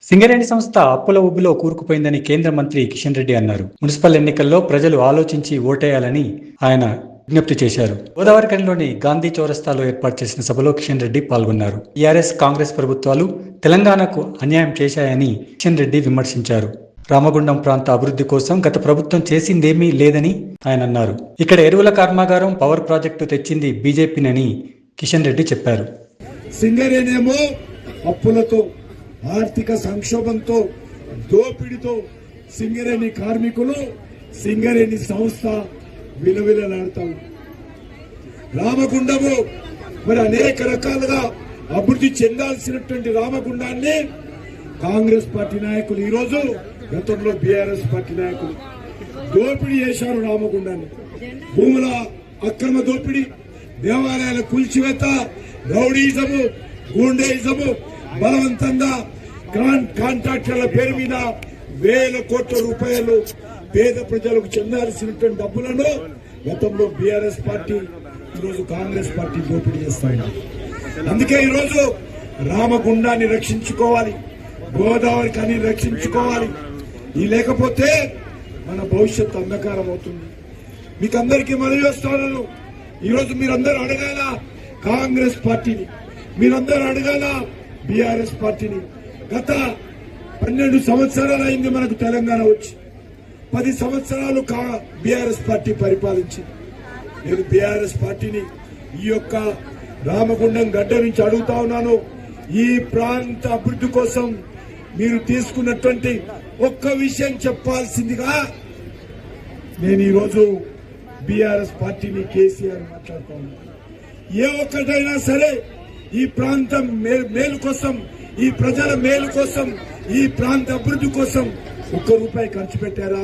సింగరేణి సంస్థ అప్పుల ఊబిలో కూరుకుపోయిందని కేంద్ర మంత్రి కిషన్ రెడ్డి అన్నారు. మున్సిపల్ ఎన్నికల్లో ప్రజలు ఆలోచించి ఓటేయాలని ఆయన విజ్ఞప్తి చేశారు. గోదావరిఖనిలోని గాంధీ చౌరస్తాలో ఏర్పాటు చేసిన సభలో కిషన్ రెడ్డి పాల్గొన్నారు. టీఆర్ఎస్, కాంగ్రెస్ ప్రభుత్వాలు తెలంగాణకు అన్యాయం చేశాయని కిషన్ రెడ్డి విమర్శించారు. రామగుండం ప్రాంత అభివృద్ధి కోసం గత ప్రభుత్వం చేసిందేమీ లేదని ఆయన అన్నారు. ఇక్కడ ఎరువుల కర్మాగారం, పవర్ ప్రాజెక్టు తెచ్చింది బీజేపీనని కిషన్ రెడ్డి చెప్పారు. సింగరేణేమో అప్పులతో, ఆర్థిక సంక్షోభంతో, దోపిడితో సింగరేణి కార్మికులు, సింగరేణి సంస్థ విలవిలలాడతారు. రామగుండము మరి అనేక రకాలుగా అభివృద్ధి చెందాల్సినటువంటి రామగుండాన్ని కాంగ్రెస్ పార్టీ నాయకులు, ఈరోజు గతంలో బీఆర్ఎస్ పార్టీ నాయకులు దోపిడీ చేశారు. రామగుండాన్ని భూముల అక్రమ దోపిడీ, దేవాలయాల కూల్చివేత, రౌడీజము, గూండేయిజము, బలవంతంగా కాంట్రాక్టర్ల పేరు మీద వేల కోట్ల రూపాయలు పేద ప్రజలకు చెందాల్సినటువంటి డబ్బులను గతంలో బీఆర్ఎస్ పార్టీ, ఈరోజు కాంగ్రెస్ పార్టీ దోపిడీ చేస్తాయి. అందుకే ఈరోజు రామగుండాన్ని రక్షించుకోవాలి, గోదావరి ఖని రక్షించుకోవాలి. ఈ లేకపోతే మన భవిష్యత్తు అంధకారం అవుతుంది. మీకు అందరికీ మనవి చేస్తున్నాను, ఈరోజు మీరందరూ అడగాల కాంగ్రెస్ పార్టీని, మీరందరూ అడగాల బీఆర్ఎస్ పార్టీని. గత 12 సంవత్సరాలు అయింది మనకు తెలంగాణ వచ్చి, 10 సంవత్సరాలు బీఆర్ఎస్ పార్టీ పరిపాలించింది. నేను బీఆర్ఎస్ పార్టీని ఈ యొక్క రామగుండం గడ్డ నుంచి అడుగుతా ఉన్నాను, ఈ ప్రాంత అభివృద్ధి కోసం మీరు తీసుకున్నటువంటి ఒక్క విషయం చెప్పాల్సిందిగా నేను ఈరోజు బీఆర్ఎస్ పార్టీని, కేసీఆర్ మాట్లాడుతా ఉన్నాను. ఏ ఒక్కటైనా సరే ఈ ప్రాంతం మేలు కోసం, ఈ ప్రజల మేలు కోసం, ఈ ప్రాంత అభివృద్ధి కోసం ఒక్క రూపాయి ఖర్చు పెట్టారా?